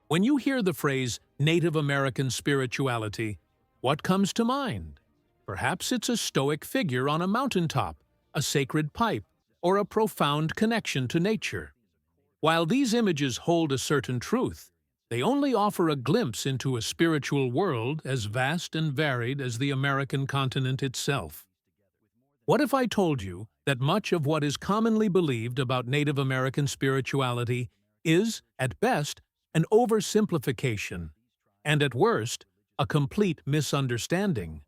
When you hear the phrase Native American spirituality, what comes to mind? Perhaps it's a stoic figure on a mountaintop, a sacred pipe, or a profound connection to nature. While these images hold a certain truth, they only offer a glimpse into a spiritual world as vast and varied as the American continent itself. What if I told you that much of what is commonly believed about Native American spirituality is, at best, an oversimplification, and at worst, a complete misunderstanding?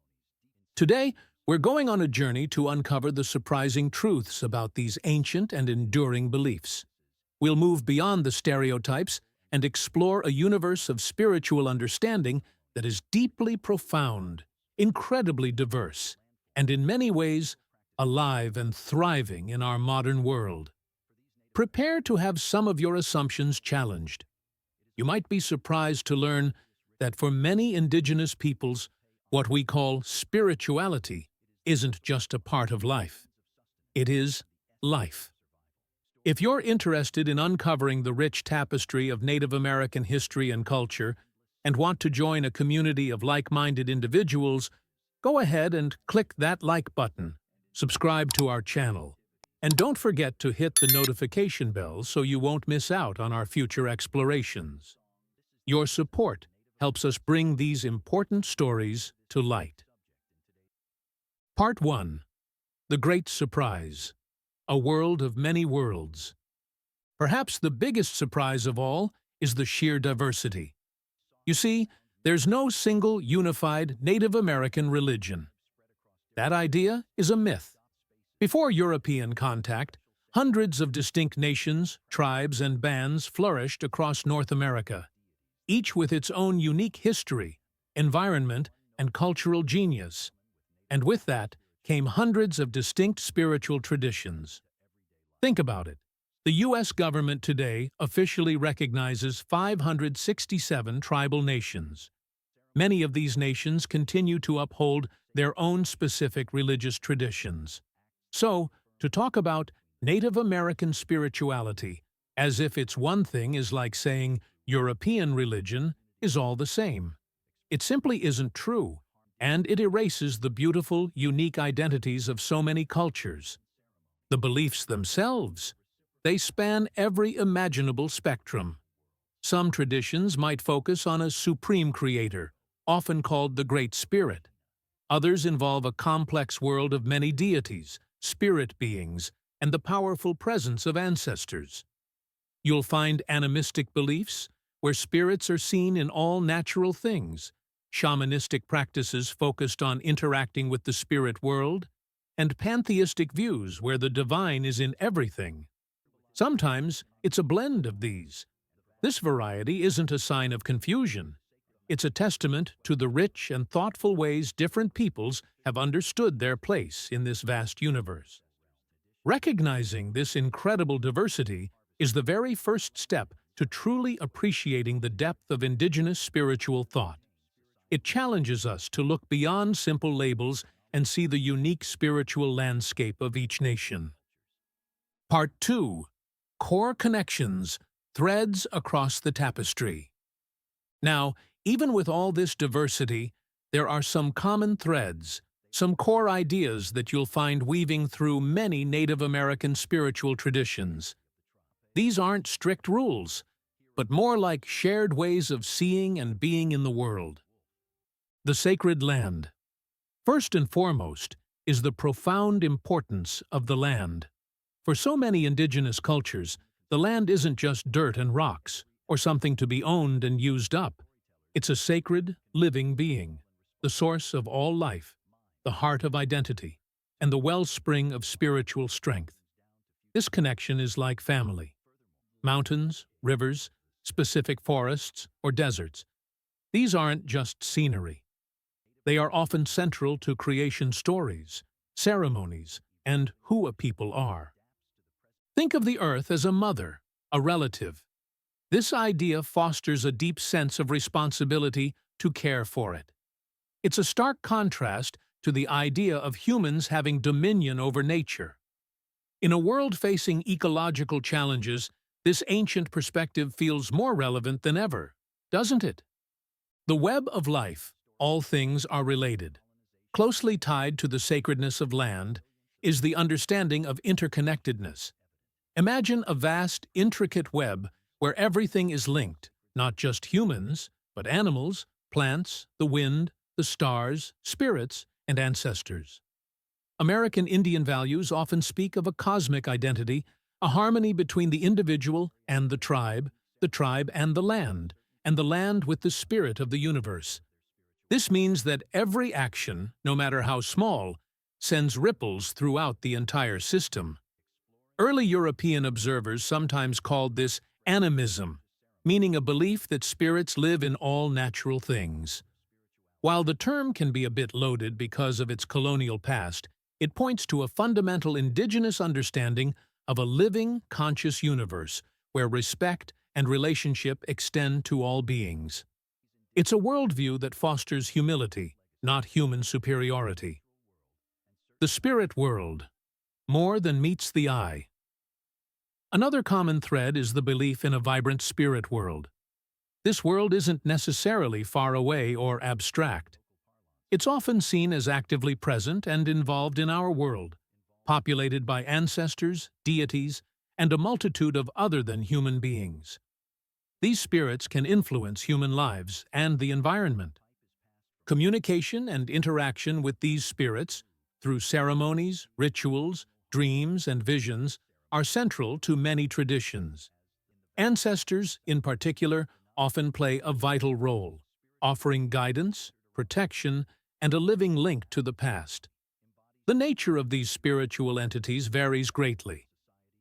Today, we're going on a journey to uncover the surprising truths about these ancient and enduring beliefs. We'll move beyond the stereotypes and explore a universe of spiritual understanding that is deeply profound, incredibly diverse, and in many ways alive and thriving in our modern world. Prepare to have some of your assumptions challenged. You might be surprised to learn that for many indigenous peoples, what we call spirituality isn't just a part of life. It is life. If you're interested in uncovering the rich tapestry of Native American history and culture and want to join a community of like-minded individuals, go ahead and click that like button, subscribe to our channel, and don't forget to hit the notification bell so you won't miss out on our future explorations. Your support helps us bring these important stories to light. Part 1. The Great Surprise. A world of many worlds. Perhaps the biggest surprise of all is the sheer diversity. You see, there's no single unified Native American religion. That idea is a myth. Before European contact, hundreds of distinct nations, tribes, and bands flourished across North America, each with its own unique history, environment, and cultural genius. And with that came hundreds of distinct spiritual traditions. Think about it. The U.S. government today officially recognizes 567 tribal nations. Many of these nations continue to uphold their own specific religious traditions. So, to talk about Native American spirituality as if it's one thing is like saying European religion is all the same. It simply isn't true, and it erases the beautiful, unique identities of so many cultures. The beliefs themselves, they span every imaginable spectrum. Some traditions might focus on a supreme creator, often called the Great Spirit. Others involve a complex world of many deities, spirit beings, and the powerful presence of ancestors. You'll find animistic beliefs, where spirits are seen in all natural things, shamanistic practices focused on interacting with the spirit world, and pantheistic views where the divine is in everything. Sometimes it's a blend of these. This variety isn't a sign of confusion. It's a testament to the rich and thoughtful ways different peoples have understood their place in this vast universe. Recognizing this incredible diversity is the very first step to truly appreciating the depth of indigenous spiritual thought. It challenges us to look beyond simple labels and see the unique spiritual landscape of each nation. Part 2. Core Connections, Threads Across the Tapestry. Now, even with all this diversity, there are some common threads, some core ideas that you'll find weaving through many Native American spiritual traditions. These aren't strict rules, but more like shared ways of seeing and being in the world. The sacred land. First and foremost is the profound importance of the land. For so many indigenous cultures, the land isn't just dirt and rocks, or something to be owned and used up. It's a sacred, living being, the source of all life, the heart of identity, and the wellspring of spiritual strength. This connection is like family. Mountains, rivers, specific forests, or deserts. These aren't just scenery. They are often central to creation stories, ceremonies, and who a people are. Think of the earth as a mother, a relative. This idea fosters a deep sense of responsibility to care for it. It's a stark contrast to the idea of humans having dominion over nature. In a world facing ecological challenges, this ancient perspective feels more relevant than ever. doesn't it? The web of life, all things are related. Closely tied to the sacredness of land is the understanding of interconnectedness. Imagine a vast, intricate web where everything is linked, not just humans, but animals, plants, the wind, the stars, spirits, and ancestors. American Indian values often speak of a cosmic identity, a harmony between the individual and the tribe and the land with the spirit of the universe. This means that every action, no matter how small, sends ripples throughout the entire system. Early European observers sometimes called this animism, meaning a belief that spirits live in all natural things. While the term can be a bit loaded because of its colonial past, it points to a fundamental indigenous understanding of a living, conscious universe where respect and relationship extend to all beings. It's a worldview that fosters humility, not human superiority. The spirit world, more than meets the eye. Another common thread is the belief in a vibrant spirit world. This world isn't necessarily far away or abstract. It's often seen as actively present and involved in our world, populated by ancestors, deities, and a multitude of other than human beings. These spirits can influence human lives and the environment. Communication and interaction with these spirits, through ceremonies, rituals, dreams, and visions, are central to many traditions. Ancestors, in particular, often play a vital role, offering guidance, protection, and a living link to the past. The nature of these spiritual entities varies greatly.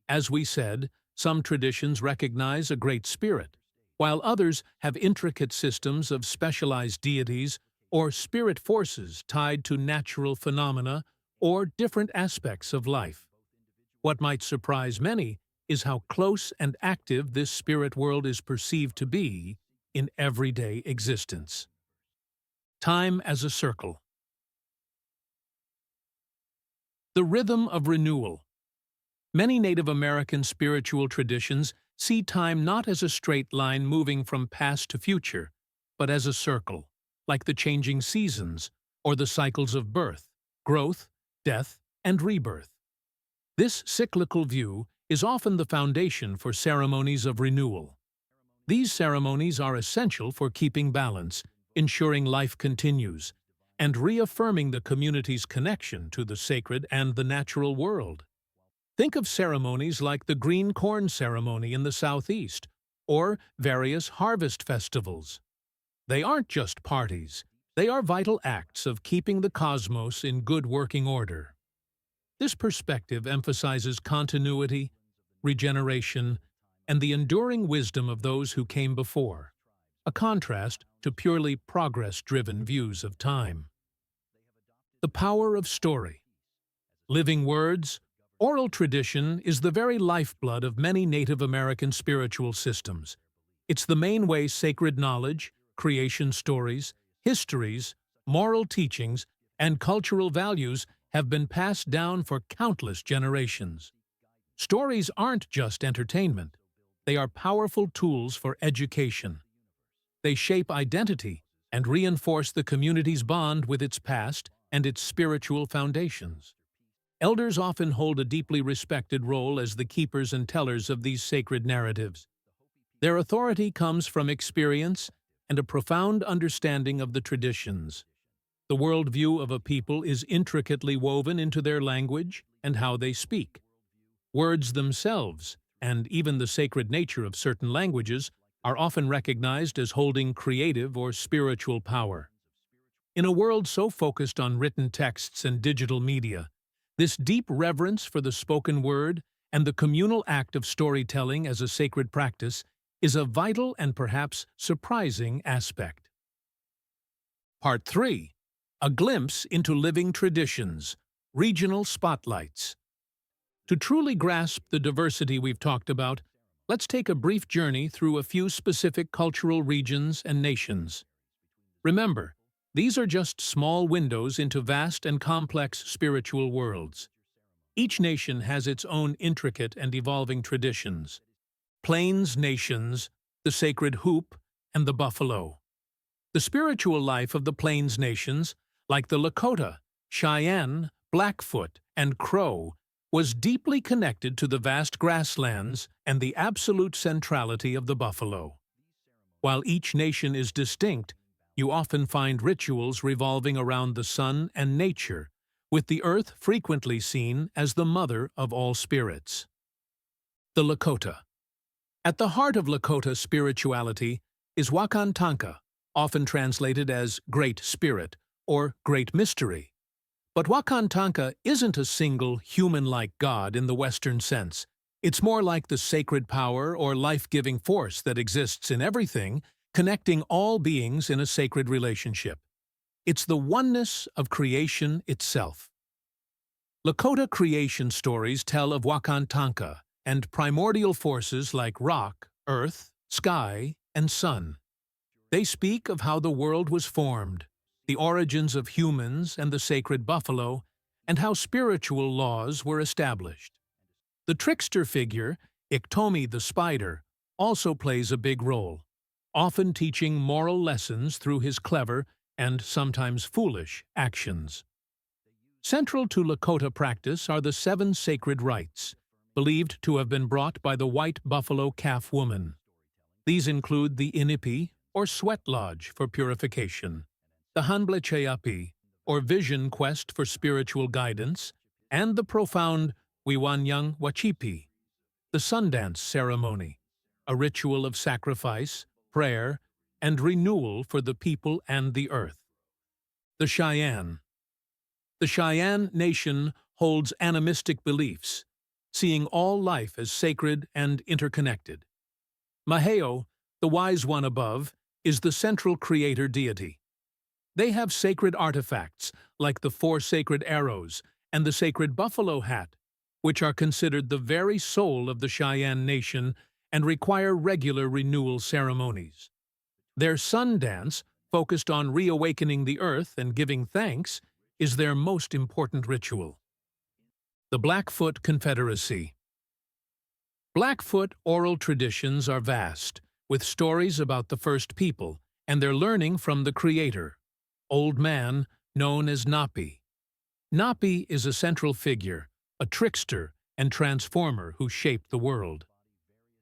As we said, some traditions recognize a great spirit, while others have intricate systems of specialized deities or spirit forces tied to natural phenomena or different aspects of life. What might surprise many is how close and active this spirit world is perceived to be in everyday existence. Time as a circle. The rhythm of renewal. Many Native American spiritual traditions see time not as a straight line moving from past to future, but as a circle, like the changing seasons or the cycles of birth, growth, death, and rebirth. This cyclical view is often the foundation for ceremonies of renewal. These ceremonies are essential for keeping balance, ensuring life continues, and reaffirming the community's connection to the sacred and the natural world. Think of ceremonies like the green corn ceremony in the Southeast, or various harvest festivals. They aren't just parties, they are vital acts of keeping the cosmos in good working order. This perspective emphasizes continuity, regeneration, and the enduring wisdom of those who came before, a contrast to purely progress-driven views of time. The power of story. Living words, oral tradition is the very lifeblood of many Native American spiritual systems. It's the main way sacred knowledge, creation stories, histories, moral teachings, and cultural values have been passed down for countless generations. Stories aren't just entertainment. They are powerful tools for education. They shape identity and reinforce the community's bond with its past and its spiritual foundations. Elders often hold a deeply respected role as the keepers and tellers of these sacred narratives. Their authority comes from experience and a profound understanding of the traditions. The worldview of a people is intricately woven into their language and how they speak. Words themselves, and even the sacred nature of certain languages, are often recognized as holding creative or spiritual power. In a world so focused on written texts and digital media, this deep reverence for the spoken word and the communal act of storytelling as a sacred practice is a vital and perhaps surprising aspect. Part 3. A glimpse into living traditions, regional spotlights. To truly grasp the diversity we've talked about, let's take a brief journey through a few specific cultural regions and nations. Remember, these are just small windows into vast and complex spiritual worlds. Each nation has its own intricate and evolving traditions. Plains nations, the sacred hoop, and the buffalo. The spiritual life of the Plains nations, like the Lakota, Cheyenne, Blackfoot, and Crow, was deeply connected to the vast grasslands and the absolute centrality of the buffalo. While each nation is distinct, you often find rituals revolving around the sun and nature, with the earth frequently seen as the mother of all spirits. The Lakota. At the heart of Lakota spirituality is Wakan Tanka, often translated as Great Spirit or Great Mystery. But Wakan Tanka isn't a single human-like god in the Western sense. It's more like the sacred power or life-giving force that exists in everything, connecting all beings in a sacred relationship. It's the oneness of creation itself. Lakota creation stories tell of Wakan Tanka and primordial forces like rock, earth, sky, and sun. They speak of how the world was formed, the origins of humans and the sacred buffalo, and how spiritual laws were established. The trickster figure, Iktomi the spider, also plays a big role, often teaching moral lessons through his clever and sometimes foolish actions. Central to Lakota practice are the 7 sacred rites, believed to have been brought by the white buffalo calf woman. These include the inipi, or sweat lodge for purification, the hanblecheapi, or vision quest for spiritual guidance, and the profound wiwanyang wachipi, the sundance ceremony, a ritual of sacrifice, prayer, and renewal for the people and the earth. The Cheyenne. The Cheyenne nation holds animistic beliefs, seeing all life as sacred and interconnected. Maheo, the wise one above, is the central creator deity. They have sacred artifacts, like the 4 sacred arrows and the sacred buffalo hat, which are considered the very soul of the Cheyenne nation and require regular renewal ceremonies. Their sun dance, focused on reawakening the earth and giving thanks, is their most important ritual. The Blackfoot Confederacy. Blackfoot oral traditions are vast, with stories about the first people and their learning from the Creator, Old Man, known as Napi. Napi is a central figure, a trickster and transformer who shaped the world.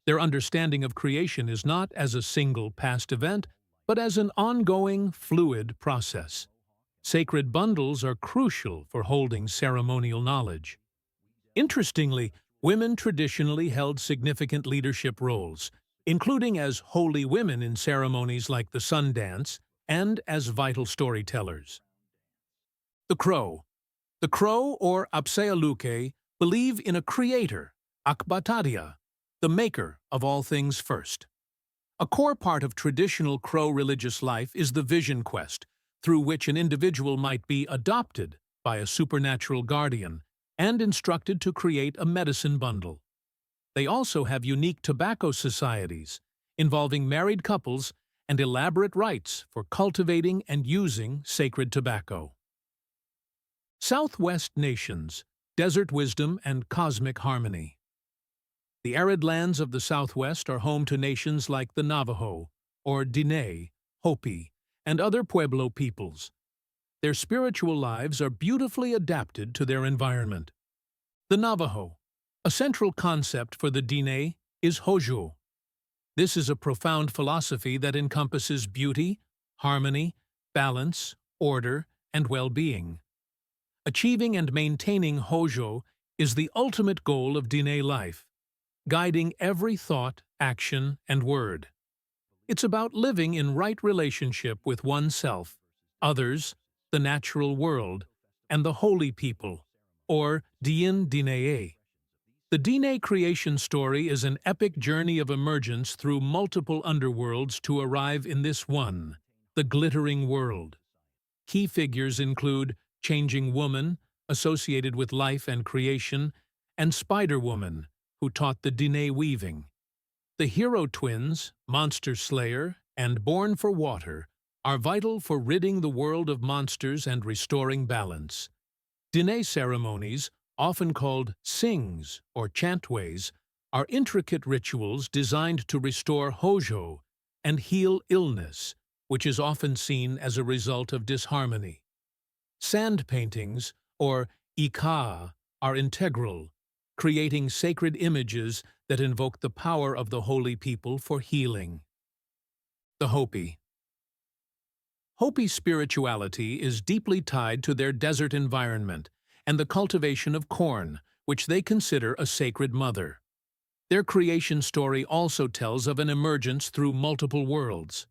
Their understanding of creation is not as a single past event, but as an ongoing, fluid process. Sacred bundles are crucial for holding ceremonial knowledge. Interestingly, women traditionally held significant leadership roles, including as holy women in ceremonies like the sun dance and as vital storytellers. The Crow. The Crow, or Apsealuke, believe in a creator, Akbatadia, the maker of all things first. A core part of traditional Crow religious life is the vision quest, through which an individual might be adopted by a supernatural guardian and instructed to create a medicine bundle. They also have unique tobacco societies, involving married couples and elaborate rites for cultivating and using sacred tobacco. Southwest nations, desert wisdom and cosmic harmony. The arid lands of the Southwest are home to nations like the Navajo, or Diné, Hopi, and other Pueblo peoples. Their spiritual lives are beautifully adapted to their environment. The Navajo. A central concept for the Diné is Hózhó. This is a profound philosophy that encompasses beauty, harmony, balance, order, and well-being. Achieving and maintaining Hózhó is the ultimate goal of Diné life, guiding every thought, action, and word. It's about living in right relationship with oneself, others, the natural world, and the holy people, or Dien Diné. The Diné creation story is an epic journey of emergence through multiple underworlds to arrive in this one, the glittering world. Key figures include Changing Woman, associated with life and creation, and Spider Woman, who taught the Diné weaving. The hero twins, Monster Slayer and Born for Water, are vital for ridding the world of monsters and restoring balance. Diné ceremonies, often called sings or chantways, are intricate rituals designed to restore Hózhó and heal illness, which is often seen as a result of disharmony. Sand paintings, or ikaa, are integral, creating sacred images that invoke the power of the holy people for healing. The Hopi. Hopi spirituality is deeply tied to their desert environment and the cultivation of corn, which they consider a sacred mother. Their creation story also tells of an emergence through multiple worlds.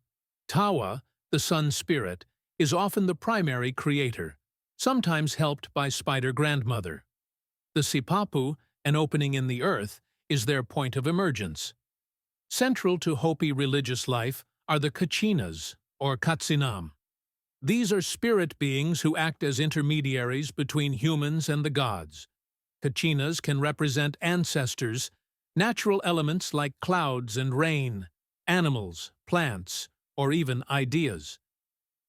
Tawa, the sun spirit, is often the primary creator, sometimes helped by Spider Grandmother. The Sipapu, an opening in the earth, is their point of emergence. Central to Hopi religious life are the Kachinas, or Katsinam. These are spirit beings who act as intermediaries between humans and the gods. Kachinas can represent ancestors, natural elements like clouds and rain, animals, plants, or even ideas.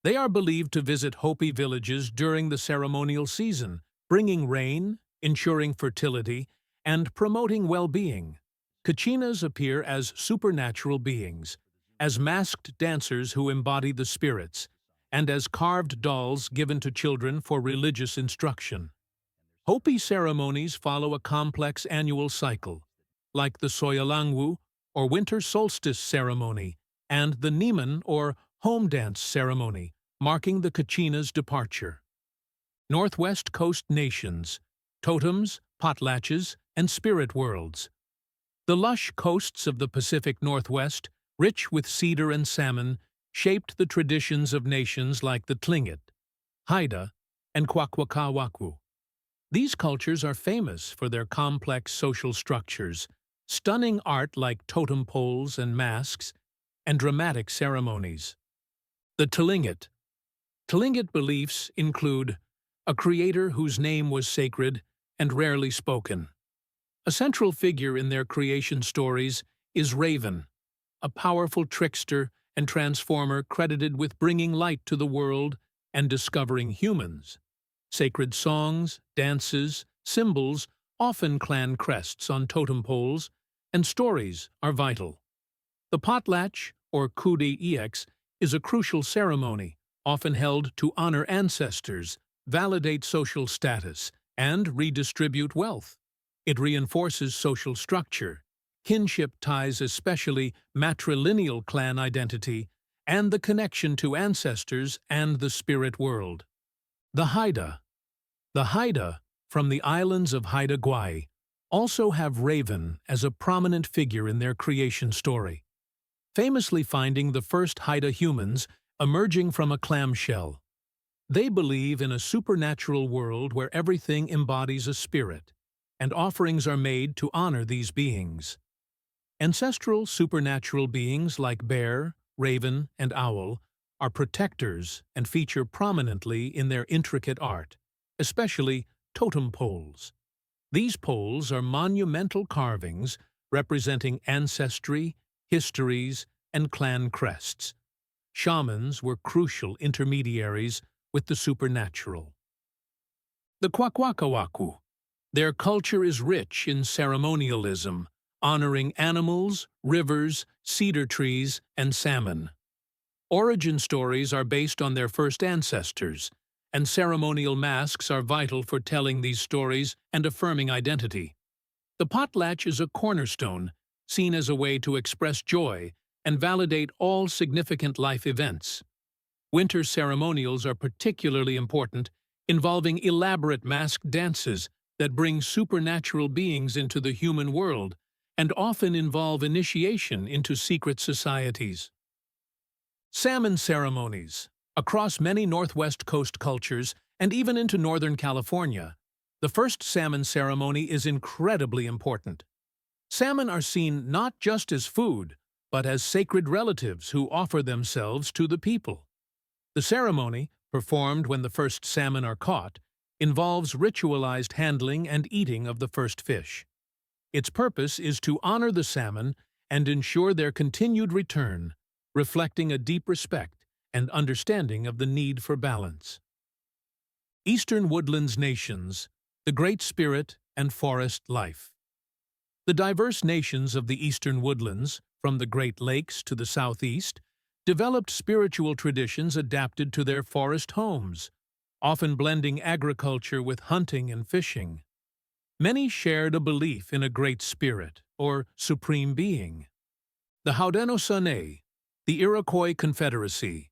They are believed to visit Hopi villages during the ceremonial season, bringing rain, ensuring fertility, and promoting well-being. Kachinas appear as supernatural beings, as masked dancers who embody the spirits, and as carved dolls given to children for religious instruction. Hopi ceremonies follow a complex annual cycle, like the Soyalangwu, or winter solstice ceremony, and the Niman, or home dance ceremony, marking the Kachina's departure. Northwest Coast nations, totems, potlatches, and spirit worlds. The lush coasts of the Pacific Northwest, rich with cedar and salmon, shaped the traditions of nations like the Tlingit, Haida, and Kwakwaka'wakw. These cultures are famous for their complex social structures, stunning art like totem poles and masks, and dramatic ceremonies. The Tlingit. Tlingit beliefs include a creator whose name was sacred and rarely spoken. A central figure in their creation stories is Raven, a powerful trickster and transformer credited with bringing light to the world and discovering humans. Sacred songs, dances, symbols, often clan crests on totem poles, and stories are vital. The potlatch, or Kude-Ex, is a crucial ceremony, often held to honor ancestors, validate social status, and redistribute wealth. It reinforces social structure, kinship ties, especially matrilineal clan identity, and the connection to ancestors and the spirit world. The Haida. The Haida, from the islands of Haida Gwaii, also have Raven as a prominent figure in their creation story, famously finding the first Haida humans emerging from a clamshell. They believe in a supernatural world where everything embodies a spirit, and offerings are made to honor these beings. Ancestral supernatural beings like bear, raven, and owl are protectors and feature prominently in their intricate art, especially totem poles. These poles are monumental carvings representing ancestry, histories, and clan crests. Shamans were crucial intermediaries with the supernatural. The Kwakwaka'wakw. Their culture is rich in ceremonialism, honoring animals, rivers, cedar trees, and salmon. Origin stories are based on their first ancestors, and ceremonial masks are vital for telling these stories and affirming identity. The potlatch is a cornerstone, seen as a way to express joy and validate all significant life events. Winter ceremonials are particularly important, involving elaborate masked dances that bring supernatural beings into the human world and often involve initiation into secret societies. Salmon ceremonies. Across many Northwest Coast cultures, and even into Northern California, the first salmon ceremony is incredibly important. Salmon are seen not just as food, but as sacred relatives who offer themselves to the people. The ceremony, performed when the first salmon are caught, involves ritualized handling and eating of the first fish. Its purpose is to honor the salmon and ensure their continued return, reflecting a deep respect and understanding of the need for balance. Eastern Woodlands nations, the Great Spirit and forest life. The diverse nations of the Eastern Woodlands, from the Great Lakes to the southeast, developed spiritual traditions adapted to their forest homes, often blending agriculture with hunting and fishing. Many shared a belief in a great spirit, or supreme being. The Haudenosaunee, the Iroquois Confederacy.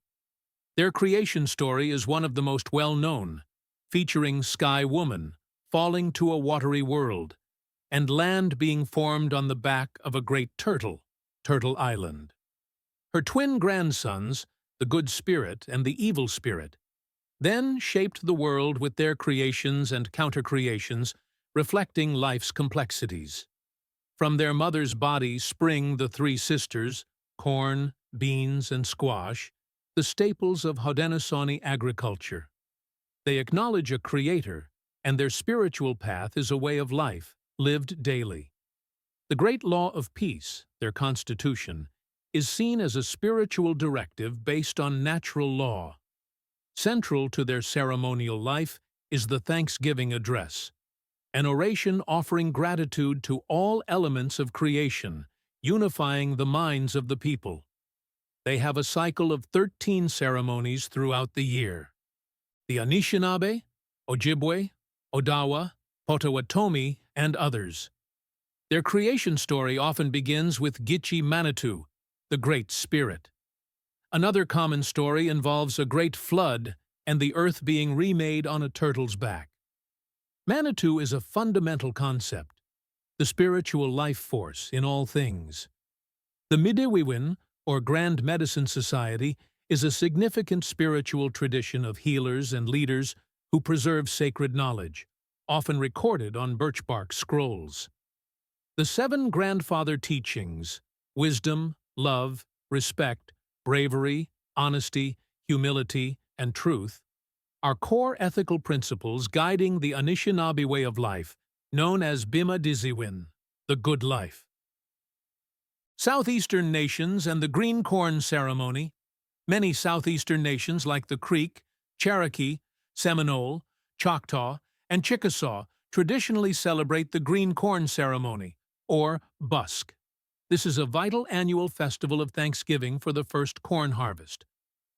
Their creation story is one of the most well-known, featuring Sky Woman falling to a watery world, and land being formed on the back of a great turtle, Turtle Island. Her twin grandsons, the Good Spirit and the Evil Spirit, then shaped the world with their creations and counter-creations, reflecting life's complexities. From their mother's body spring the three sisters, corn, beans, and squash, the staples of Haudenosaunee agriculture. They acknowledge a creator, and their spiritual path is a way of life, lived daily. The great law of peace, their constitution, is seen as a spiritual directive based on natural law. Central to their ceremonial life is the Thanksgiving Address, an oration offering gratitude to all elements of creation, unifying the minds of the people. They have a cycle of 13 ceremonies throughout the year. The Anishinaabe, Ojibwe, Odawa, Potawatomi, and others. Their creation story often begins with Gitche Manitou, the Great Spirit. Another common story involves a great flood and the earth being remade on a turtle's back. Manitou is a fundamental concept, the spiritual life force in all things. The Midewiwin, or Grand Medicine Society, is a significant spiritual tradition of healers and leaders who preserve sacred knowledge, often recorded on birch bark scrolls. The seven grandfather teachings, wisdom, love, respect, bravery, honesty, humility, and truth, are core ethical principles guiding the Anishinaabe way of life, known as Bima Diziwin, the good life. Southeastern nations and the green corn ceremony. Many southeastern nations like the Creek, Cherokee, Seminole, Choctaw, and Chickasaw traditionally celebrate the green corn ceremony, or busk. This is a vital annual festival of thanksgiving for the first corn harvest.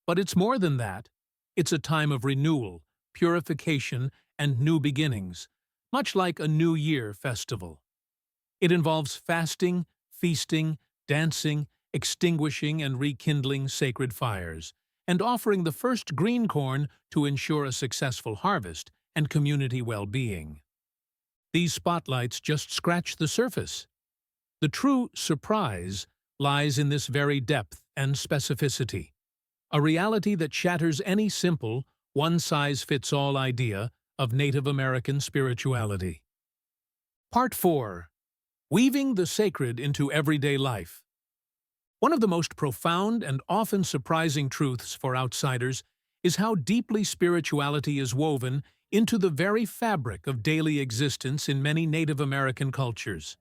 But it's more than that. It's a time of renewal, purification, and new beginnings, much like a New Year festival. It involves fasting, feasting, dancing, extinguishing and rekindling sacred fires, and offering the first green corn to ensure a successful harvest and community well-being. These spotlights just scratch the surface. The true surprise lies in this very depth and specificity, a reality that shatters any simple, one-size-fits-all idea of Native American spirituality. Part 4. Weaving the sacred into everyday life. One of the most profound and often surprising truths for outsiders is how deeply spirituality is woven into the very fabric of daily existence in many Native American cultures.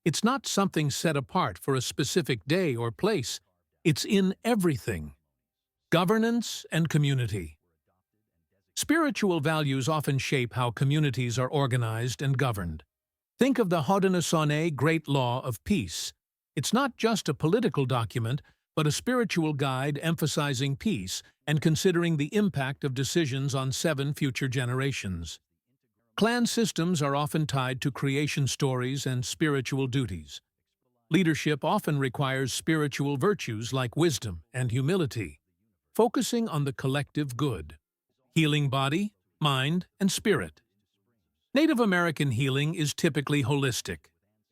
It's not something set apart for a specific day or place. It's in everything. Governance and community. Spiritual values often shape how communities are organized and governed. Think of the Haudenosaunee Great Law of Peace. It's not just a political document, but a spiritual guide emphasizing peace and considering the impact of decisions on 7 future generations. Clan systems are often tied to creation stories and spiritual duties. Leadership often requires spiritual virtues like wisdom and humility, focusing on the collective good. Healing body, mind, and spirit. Native American healing is typically holistic.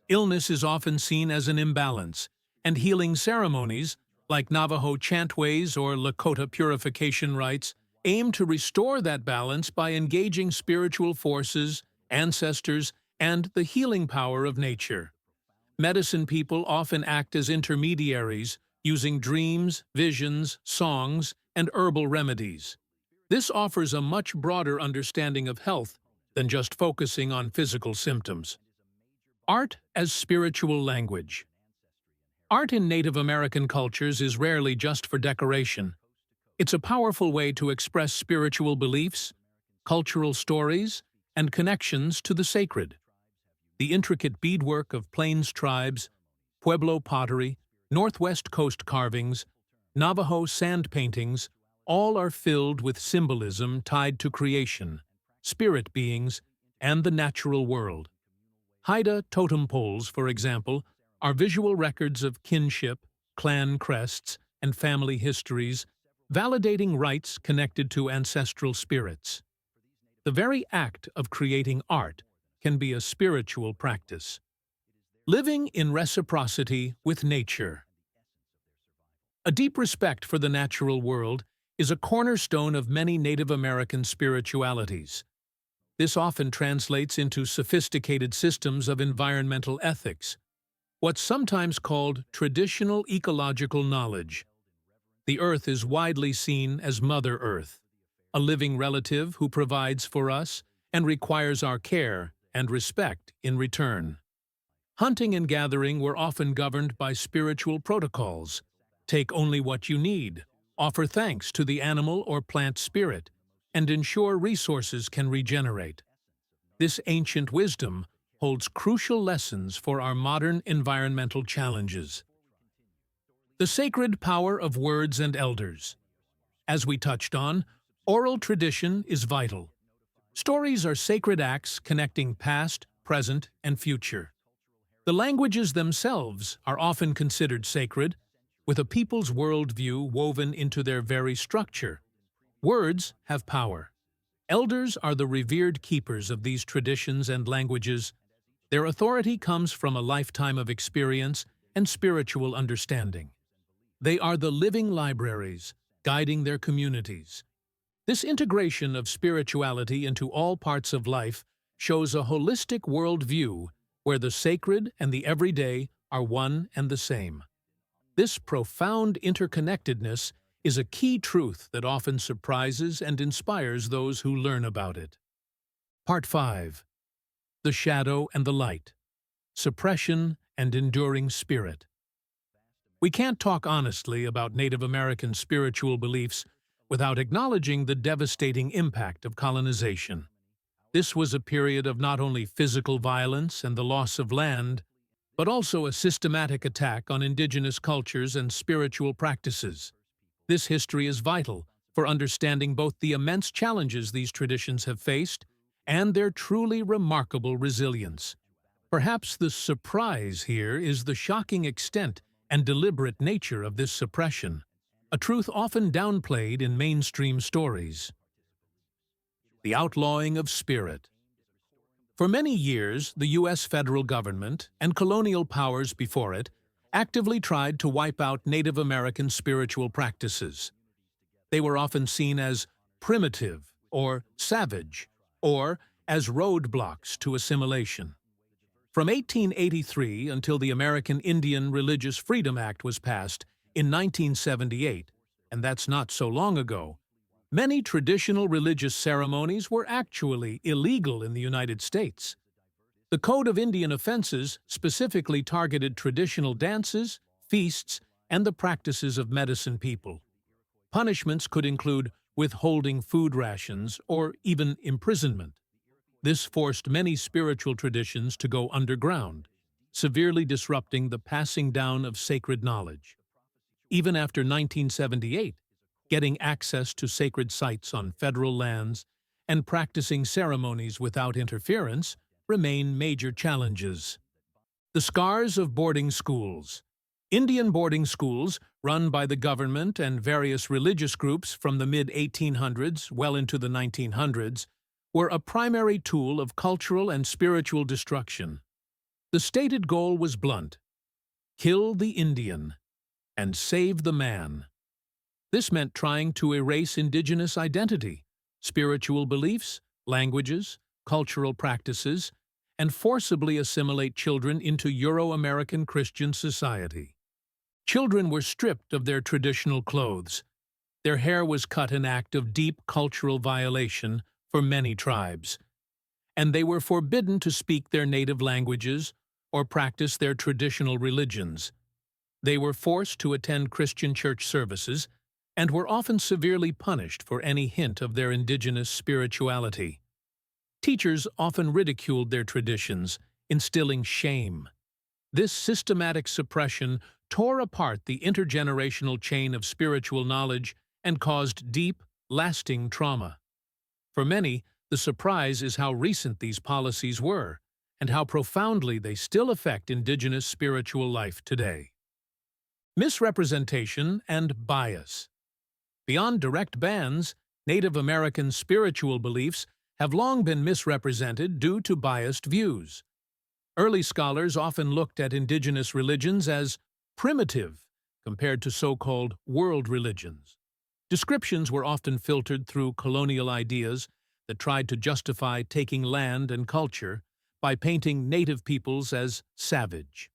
Illness is often seen as an imbalance, and healing ceremonies, like Navajo chantways or Lakota purification rites, aim to restore that balance by engaging spiritual forces, ancestors, and the healing power of nature. Medicine people often act as intermediaries, using dreams, visions, songs, and herbal remedies. This offers a much broader understanding of health than just focusing on physical symptoms. Art as spiritual language. Art in Native American cultures is rarely just for decoration. It's a powerful way to express spiritual beliefs, cultural stories, and connections to the sacred. The intricate beadwork of Plains tribes, Pueblo pottery, Northwest Coast carvings, Navajo sand paintings, all are filled with symbolism tied to creation, spirit beings, and the natural world. Haida totem poles, for example, are visual records of kinship, clan crests, and family histories, validating rites connected to ancestral spirits. The very act of creating art can be a spiritual practice. Living in reciprocity with nature. A deep respect for the natural world is a cornerstone of many Native American spiritualities. This often translates into sophisticated systems of environmental ethics, what's sometimes called traditional ecological knowledge. The Earth is widely seen as Mother Earth, a living relative who provides for us and requires our care and respect in return. Hunting and gathering were often governed by spiritual protocols. Take only what you need, offer thanks to the animal or plant spirit, and ensure resources can regenerate. This ancient wisdom holds crucial lessons for our modern environmental challenges. The sacred power of words and elders. As we touched on, oral tradition is vital. Stories are sacred acts connecting past, present, and future. The languages themselves are often considered sacred, with a people's worldview woven into their very structure. Words have power. Elders are the revered keepers of these traditions and languages. Their authority comes from a lifetime of experience and spiritual understanding. They are the living libraries, guiding their communities. This integration of spirituality into all parts of life shows a holistic worldview where the sacred and the everyday are one and the same. This profound interconnectedness is a key truth that often surprises and inspires those who learn about it. Part 5. The Shadow and the Light. Suppression and Enduring Spirit. We can't talk honestly about Native American spiritual beliefs without acknowledging the devastating impact of colonization. This was a period of not only physical violence and the loss of land, but also a systematic attack on indigenous cultures and spiritual practices. This history is vital for understanding both the immense challenges these traditions have faced and their truly remarkable resilience. Perhaps the surprise here is the shocking extent and deliberate nature of this suppression, a truth often downplayed in mainstream stories. The outlawing of spirit. For many years, the U.S. federal government and colonial powers before it actively tried to wipe out Native American spiritual practices. They were often seen as primitive or savage, or as roadblocks to assimilation. From 1883 until the American Indian Religious Freedom Act was passed in 1978, and that's not so long ago, many traditional religious ceremonies were actually illegal in the United States. The Code of Indian Offenses specifically targeted traditional dances, feasts, and the practices of medicine people. Punishments could include withholding food rations or even imprisonment. This forced many spiritual traditions to go underground, severely disrupting the passing down of sacred knowledge. Even after 1978, getting access to sacred sites on federal lands and practicing ceremonies without interference remain major challenges. The scars of boarding schools. Indian boarding schools, run by the government and various religious groups from the mid-1800s well into the 1900s, were a primary tool of cultural and spiritual destruction. The stated goal was blunt: kill the Indian and save the man. This meant trying to erase indigenous identity, spiritual beliefs, languages, cultural practices, and forcibly assimilate children into Euro-American Christian society. Children were stripped of their traditional clothes. Their hair was cut, an act of deep cultural violation for many tribes, and they were forbidden to speak their native languages or practice their traditional religions. They were forced to attend Christian church services and were often severely punished for any hint of their indigenous spirituality. Teachers often ridiculed their traditions, instilling shame. This systematic suppression tore apart the intergenerational chain of spiritual knowledge and caused deep, lasting trauma. For many, the surprise is how recent these policies were and how profoundly they still affect Indigenous spiritual life today. Misrepresentation and bias. Beyond direct bans, Native American spiritual beliefs have long been misrepresented due to biased views. Early scholars often looked at Indigenous religions as primitive compared to so-called world religions. Descriptions were often filtered through colonial ideas that tried to justify taking land and culture by painting Native peoples as savage.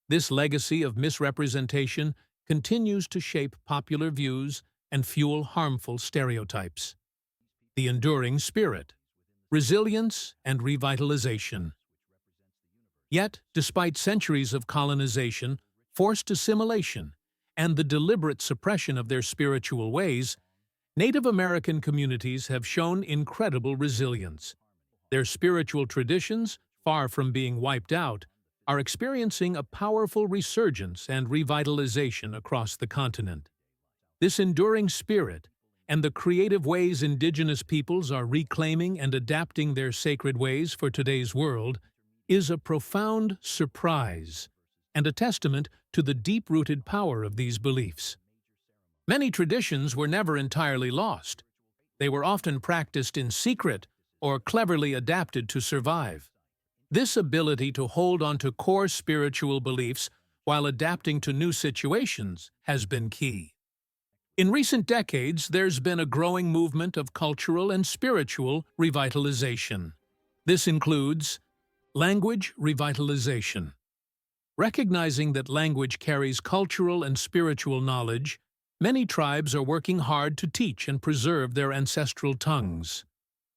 This legacy of misrepresentation continues to shape popular views and fuel harmful stereotypes. The enduring spirit, resilience, and revitalization. Yet, despite centuries of colonization, forced assimilation, and the deliberate suppression of their spiritual ways, Native American communities have shown incredible resilience. Their spiritual traditions, far from being wiped out, are experiencing a powerful resurgence and revitalization across the continent. This enduring spirit and the creative ways Indigenous peoples are reclaiming and adapting their sacred ways for today's world is a profound surprise and a testament to the deep-rooted power of these beliefs. Many traditions were never entirely lost. They were often practiced in secret or cleverly adapted to survive. This ability to hold on to core spiritual beliefs while adapting to new situations has been key. In recent decades, there's been a growing movement of cultural and spiritual revitalization. This includes language revitalization. Recognizing that language carries cultural and spiritual knowledge, many tribes are working hard to teach and preserve their ancestral tongues.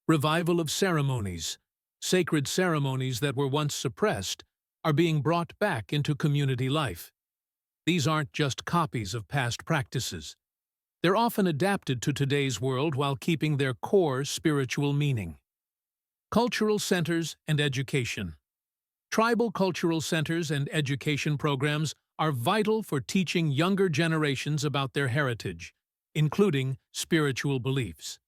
Revival of ceremonies. Sacred ceremonies that were once suppressed are being brought back into community life. These aren't just copies of past practices. They're often adapted to today's world while keeping their core spiritual meaning. Cultural centers and education. Tribal cultural centers and education programs are vital for teaching younger generations about their heritage, including spiritual beliefs.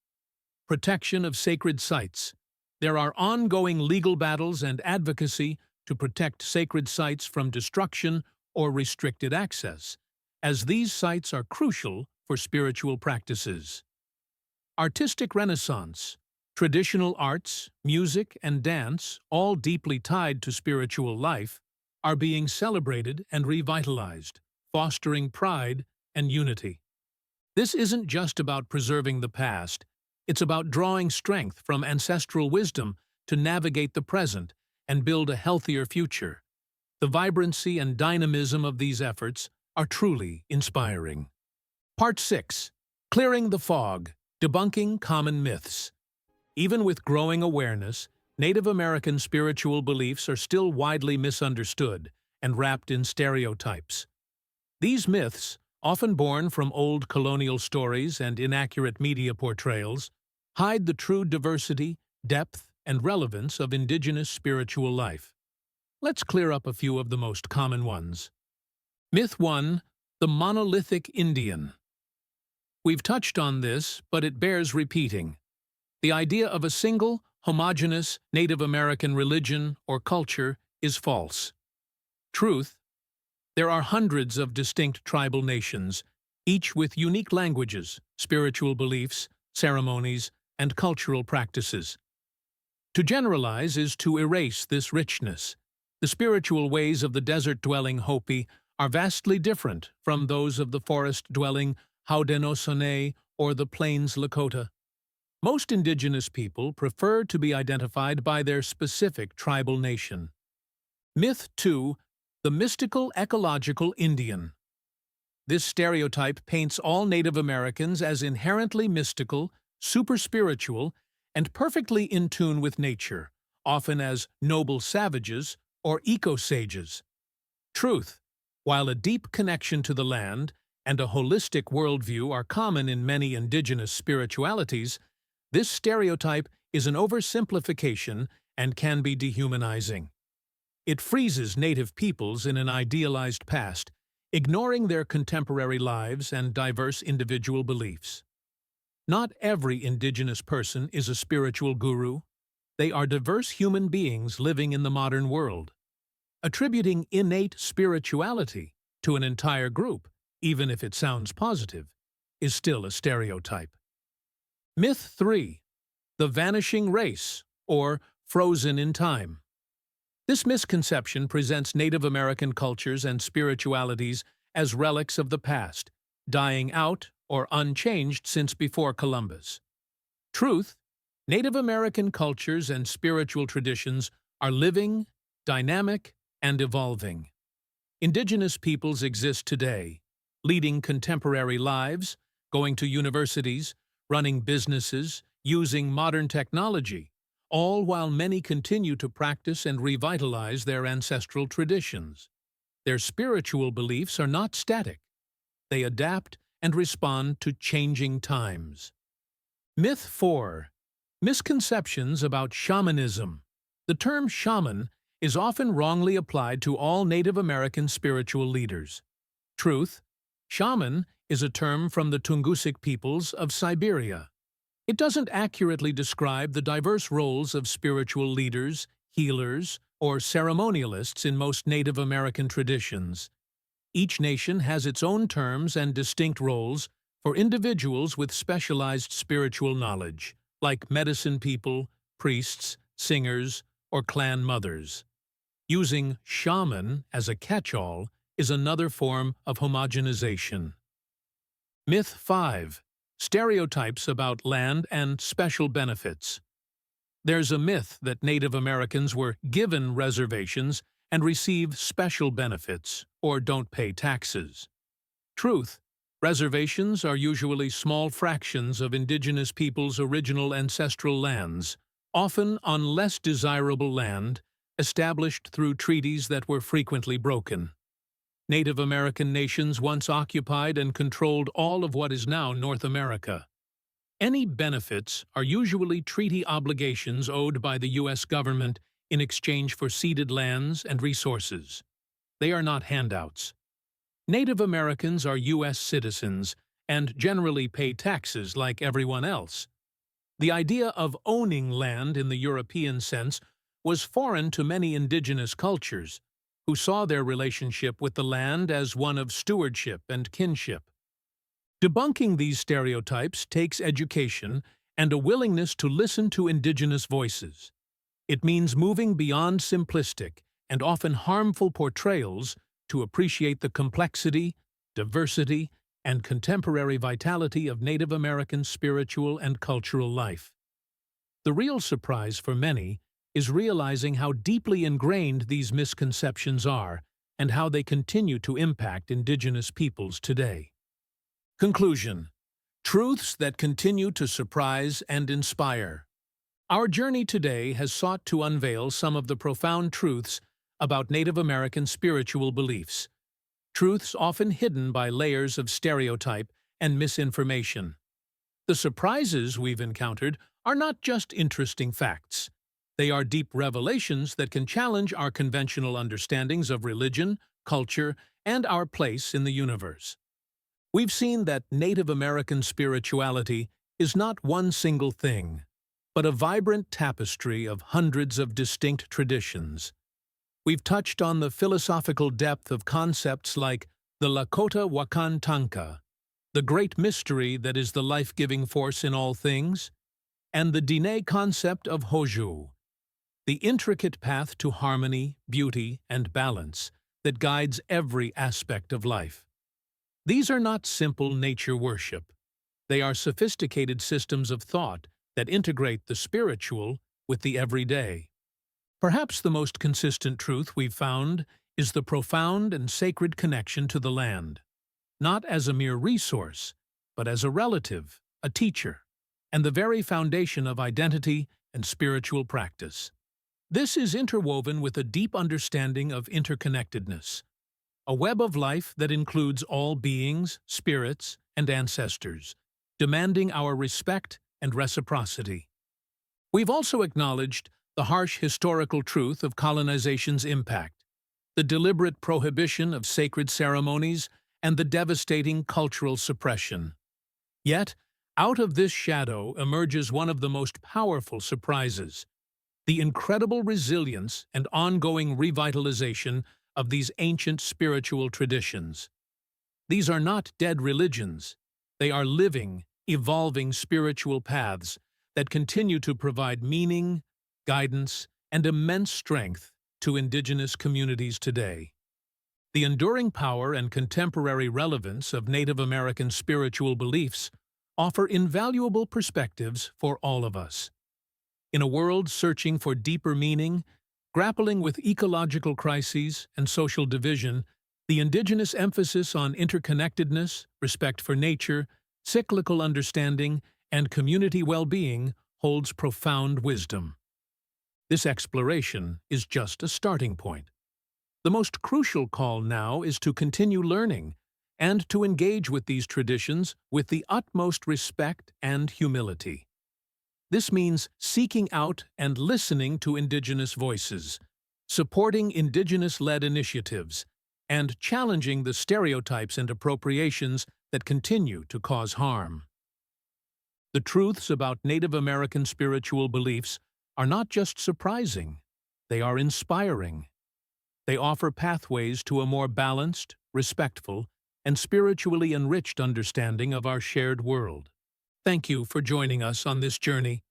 Protection of sacred sites. There are ongoing legal battles and advocacy to protect sacred sites from destruction or restricted access, as these sites are crucial for spiritual practices. Artistic renaissance. Traditional arts, music, and dance, all deeply tied to spiritual life, are being celebrated and revitalized, fostering pride and unity. This isn't just about preserving the past, it's about drawing strength from ancestral wisdom to navigate the present and build a healthier future. The vibrancy and dynamism of these efforts are truly inspiring. Part 6. Clearing the Fog, Debunking Common Myths. Even with growing awareness, Native American spiritual beliefs are still widely misunderstood and wrapped in stereotypes. These myths, often born from old colonial stories and inaccurate media portrayals, hide the true diversity, depth, and relevance of Indigenous spiritual life. Let's clear up a few of the most common ones. Myth 1. The Monolithic Indian. We've touched on this, but it bears repeating. The idea of a single, homogeneous Native American religion or culture is false. Truth: there are hundreds of distinct tribal nations, each with unique languages, spiritual beliefs, ceremonies, and cultural practices. To generalize is to erase this richness. The spiritual ways of the desert-dwelling Hopi are vastly different from those of the forest-dwelling Haudenosaunee or the plains Lakota. Most Indigenous people prefer to be identified by their specific tribal nation. Myth 2. The Mystical Ecological Indian. This stereotype paints all Native Americans as inherently mystical, super-spiritual, and perfectly in tune with nature, often as noble savages or eco-sages. Truth: while a deep connection to the land and a holistic worldview are common in many Indigenous spiritualities, this stereotype is an oversimplification and can be dehumanizing. It freezes Native peoples in an idealized past, ignoring their contemporary lives and diverse individual beliefs. Not every indigenous person is a spiritual guru. They are diverse human beings living in the modern world. Attributing innate spirituality to an entire group, even if it sounds positive, is still a stereotype. Myth 3. The vanishing race, or frozen in time. This misconception presents Native American cultures and spiritualities as relics of the past, dying out or unchanged since before Columbus. Truth: Native American cultures and spiritual traditions are living, dynamic, and evolving. Indigenous peoples exist today, leading contemporary lives, going to universities, running businesses, using modern technology, all while many continue to practice and revitalize their ancestral traditions. Their spiritual beliefs are not static. They adapt and respond to changing times. Myth 4. Misconceptions about shamanism. The term shaman is often wrongly applied to all Native American spiritual leaders. Truth: shaman is a term from the Tungusic peoples of Siberia. It doesn't accurately describe the diverse roles of spiritual leaders, healers, or ceremonialists in most Native American traditions. Each nation has its own terms and distinct roles for individuals with specialized spiritual knowledge, like medicine people, priests, singers, or clan mothers. Using shaman as a catch-all is another form of homogenization. Myth 5. Stereotypes about land and special benefits. There's a myth that Native Americans were given reservations and receive special benefits, or don't pay taxes. Truth: reservations are usually small fractions of indigenous peoples' original ancestral lands, often on less desirable land, established through treaties that were frequently broken. Native American nations once occupied and controlled all of what is now North America. Any benefits are usually treaty obligations owed by the U.S. government in exchange for ceded lands and resources. They are not handouts. Native Americans are U.S. citizens and generally pay taxes like everyone else. The idea of owning land in the European sense was foreign to many indigenous cultures, who saw their relationship with the land as one of stewardship and kinship. Debunking these stereotypes takes education and a willingness to listen to indigenous voices. It means moving beyond simplistic and often harmful portrayals to appreciate the complexity, diversity, and contemporary vitality of Native American spiritual and cultural life. The real surprise for many is realizing how deeply ingrained these misconceptions are and how they continue to impact indigenous peoples today. Conclusion: truths that continue to surprise and inspire. Our journey today has sought to unveil some of the profound truths about Native American spiritual beliefs, truths often hidden by layers of stereotype and misinformation. The surprises we've encountered are not just interesting facts. They are deep revelations that can challenge our conventional understandings of religion, culture, and our place in the universe. We've seen that Native American spirituality is not one single thing, but a vibrant tapestry of hundreds of distinct traditions. We've touched on the philosophical depth of concepts like the Lakota Wakan Tanka, the great mystery that is the life-giving force in all things, and the Diné concept of Hózhó, the intricate path to harmony, beauty, and balance that guides every aspect of life. These are not simple nature worship. They are sophisticated systems of thought that integrate the spiritual with the everyday. Perhaps the most consistent truth we've found is the profound and sacred connection to the land, not as a mere resource, but as a relative, a teacher, and the very foundation of identity and spiritual practice. This is interwoven with a deep understanding of interconnectedness, a web of life that includes all beings, spirits, and ancestors, demanding our respect and reciprocity. We've also acknowledged the harsh historical truth of colonization's impact. the deliberate prohibition of sacred ceremonies, and the devastating cultural suppression. Yet, out of this shadow emerges one of the most powerful surprises: the incredible resilience and ongoing revitalization of these ancient spiritual traditions. These are not dead religions. They are living, evolving spiritual paths that continue to provide meaning, guidance, and immense strength to Indigenous communities today. The enduring power and contemporary relevance of Native American spiritual beliefs offer invaluable perspectives for all of us. In a world searching for deeper meaning, grappling with ecological crises and social division, the Indigenous emphasis on interconnectedness, respect for nature, cyclical understanding, and community well-being holds profound wisdom. This exploration is just a starting point. The most crucial call now is to continue learning and to engage with these traditions with the utmost respect and humility. This means seeking out and listening to Indigenous voices, supporting Indigenous-led initiatives, and challenging the stereotypes and appropriations that continue to cause harm. The truths about Native American spiritual beliefs are not just surprising, they are inspiring. They offer pathways to a more balanced, respectful, and spiritually enriched understanding of our shared world. Thank you for joining us on this journey.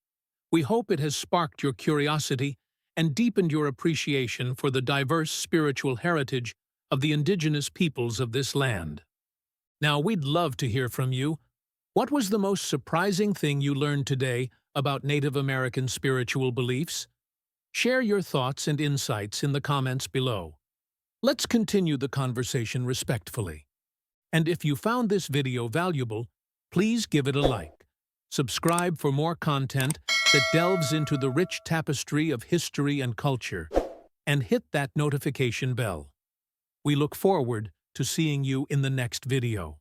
We hope it has sparked your curiosity and deepened your appreciation for the diverse spiritual heritage of the Indigenous peoples of this land. Now, we'd love to hear from you. What was the most surprising thing you learned today about Native American spiritual beliefs? Share your thoughts and insights in the comments below. Let's continue the conversation respectfully. And if you found this video valuable, please give it a like. Subscribe for more content that delves into the rich tapestry of history and culture, and hit that notification bell. We look forward to seeing you in the next video.